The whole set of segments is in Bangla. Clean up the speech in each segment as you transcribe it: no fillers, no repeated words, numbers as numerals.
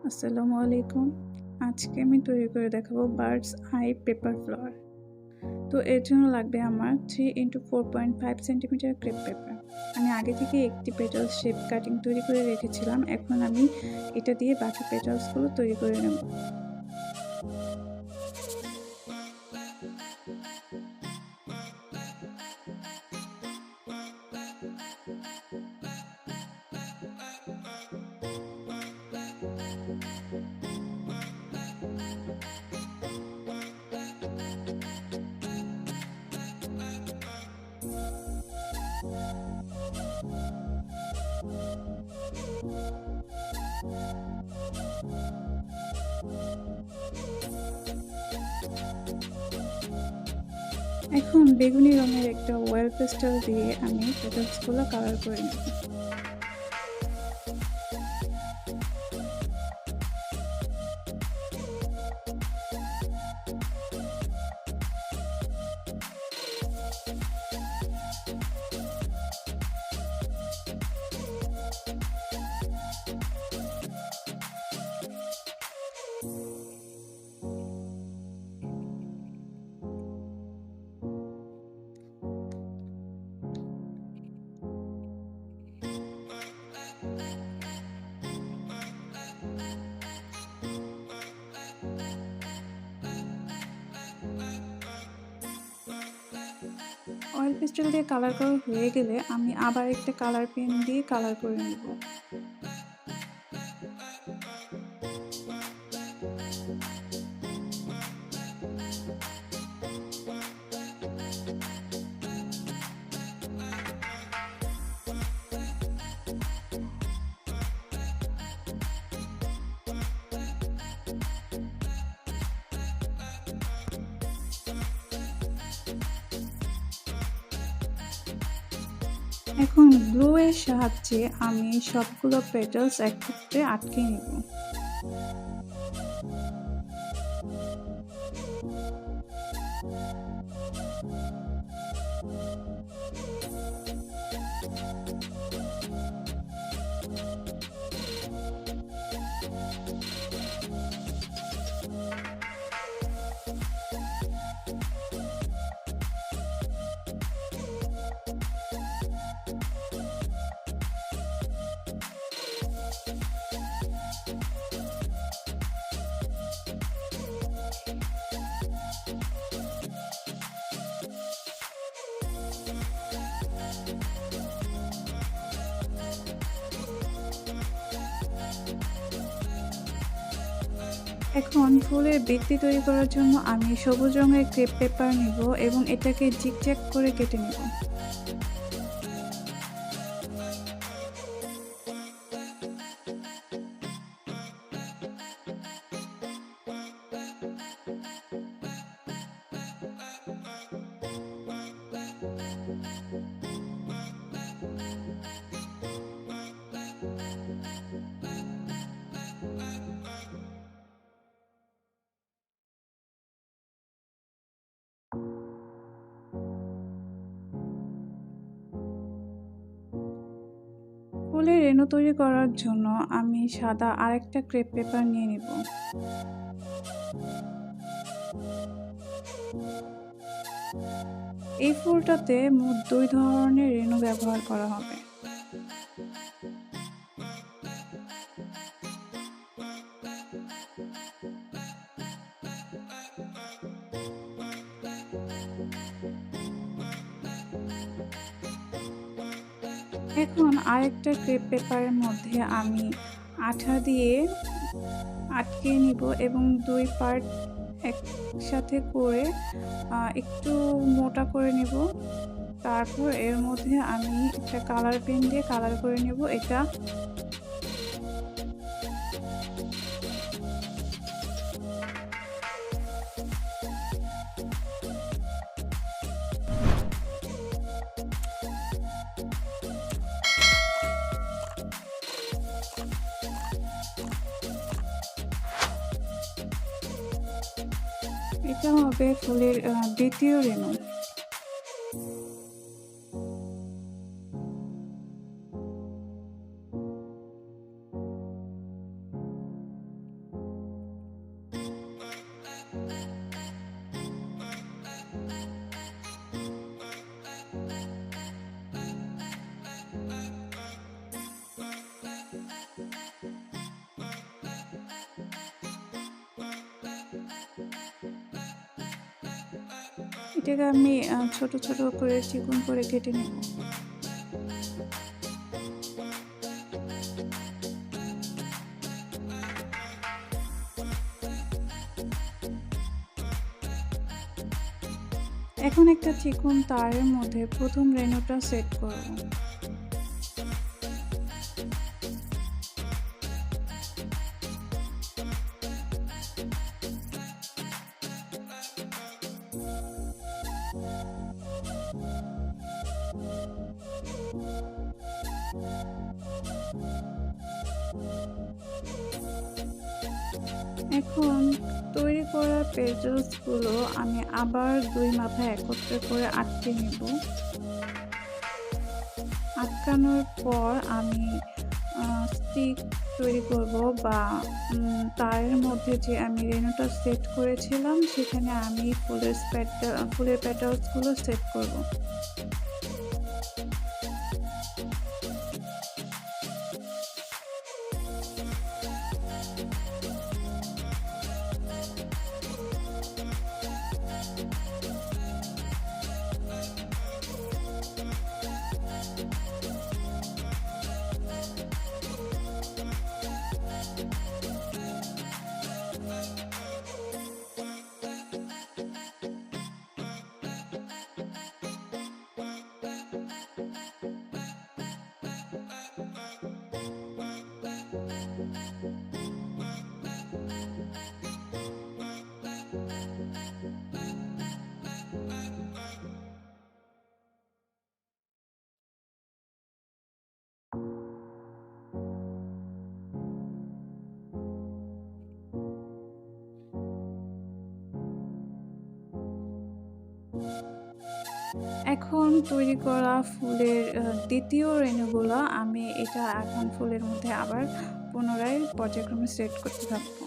আসসালামু আলাইকুম। আজকে আমি তৈরি করে দেখাবো বার্ডস আই পেপার ফ্লাওয়ার। তো এর জন্য লাগবে আমার 3x4.5 সেন্টিমিটার ক্রেপ পেপার। আমি আগে থেকে একটি পেটালস শেপ কাটিং তৈরি করে রেখেছিলাম। এখন আমি এটা দিয়ে বাকি পেটালসগুলো তৈরি করে নেব। এখন বেগুনি রঙের একটা ওয়েল পেস্টেল দিয়ে আমি পেটালসগুলো কালার করে নেব। অয়েল পেস্টেল দিয়ে কালার করা হয়ে গেলে আমি আবার একটা কালার পেন দিয়ে কালার করে নেব। এখন গ্লু এর সাহায্যে আমি সবগুলো পেটালস একত্রে আটকে নেব। এখন ফুলের বৃত্তি তৈরি করার জন্য আমি সবুজ রঙের ক্রেপ পেপার নিব এবং এটাকে জিগজ্যাগ করে কেটে নেব। ফুলের রেণু তৈরি করার জন্য আমি সাদা আরেকটা ক্রেপ পেপার নিয়ে নিব। এই ফুলটাতে মোট 2 ধরনের রেণু ব্যবহার করা হবে। এখন আরেকটা ক্রেপ পেপারের মধ্যে আমি আঠা দিয়ে আটকে নিব এবং 2 পার্ট একসাথে করে একটু মোটা করে নেব। তারপর এর মধ্যে আমি একটা কালার পেন দিয়ে কালার করে নেব। এটা হবে ফুলের দ্বিতীয় রেণু। এটাকে আমি ছোট ছোট করে চিকন করে কেটে নেব। এখন একটা চিকন তারের মধ্যে প্রথম রেণুটা সেট করব। এখন তৈরি করা পেজেসগুলো আমি আবার দুই মাথায় একত্রে করে আটকে নেব। আটকানোর পর আমি স্টিক তৈরি করব বা তারের মধ্যে যে আমি রেণুটা সেট করেছিলাম সেখানে আমি ফুলের পেটালসগুলো সেট করব। এখন তৈরি করা ফুলের দ্বিতীয় রেণুগুলো আমি এখন ফুলের মধ্যে আবার পুনরায় পর্যায়ক্রমে সেট করতে থাকবো।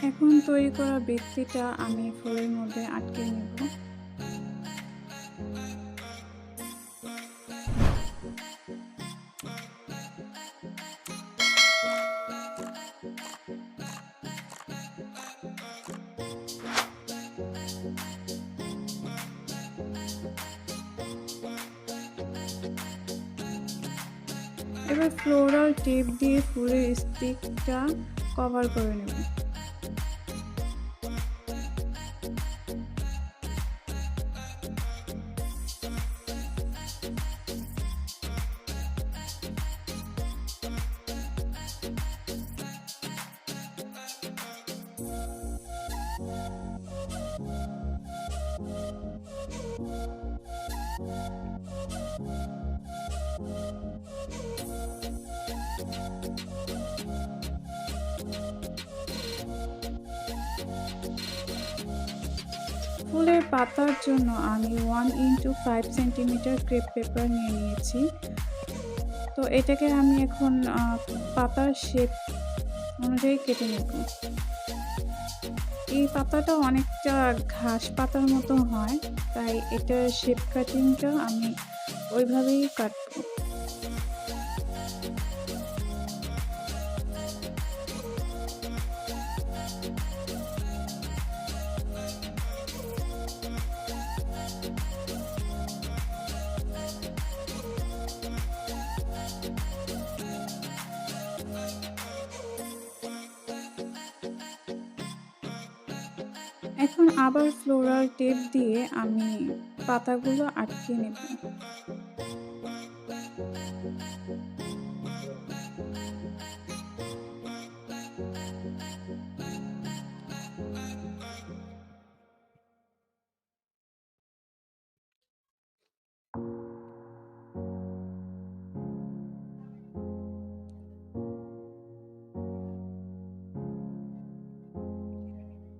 এখন তৈরি করা বৃত্তিটা আমি ফুলের মধ্যে আটকে নেব। এবার ফ্লোরাল টেপ দিয়ে ফুলের স্টিকটা কভার করে নেব। ফুলের পাতার জন্য আমি 1x5 সেন্টিমিটার ক্রেপ পেপার নিয়ে নিয়েছি। তো এটাকে আমি এখন পাতার শেপ অনুযায়ী কেটে নেব। এই পাতাটা অনেকটা ঘাস পাতার মতো হয়, তাই এটার শেপ কাটিংটা আমি ওইভাবেই কাটবো। এখন আবার ফ্লোরাল টেপ দিয়ে আমি পাতাগুলো আটকে নেব।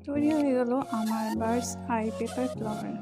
তৈরি হয়ে গেল আমার বার্ডস আই পেপার ফ্লাওয়ার।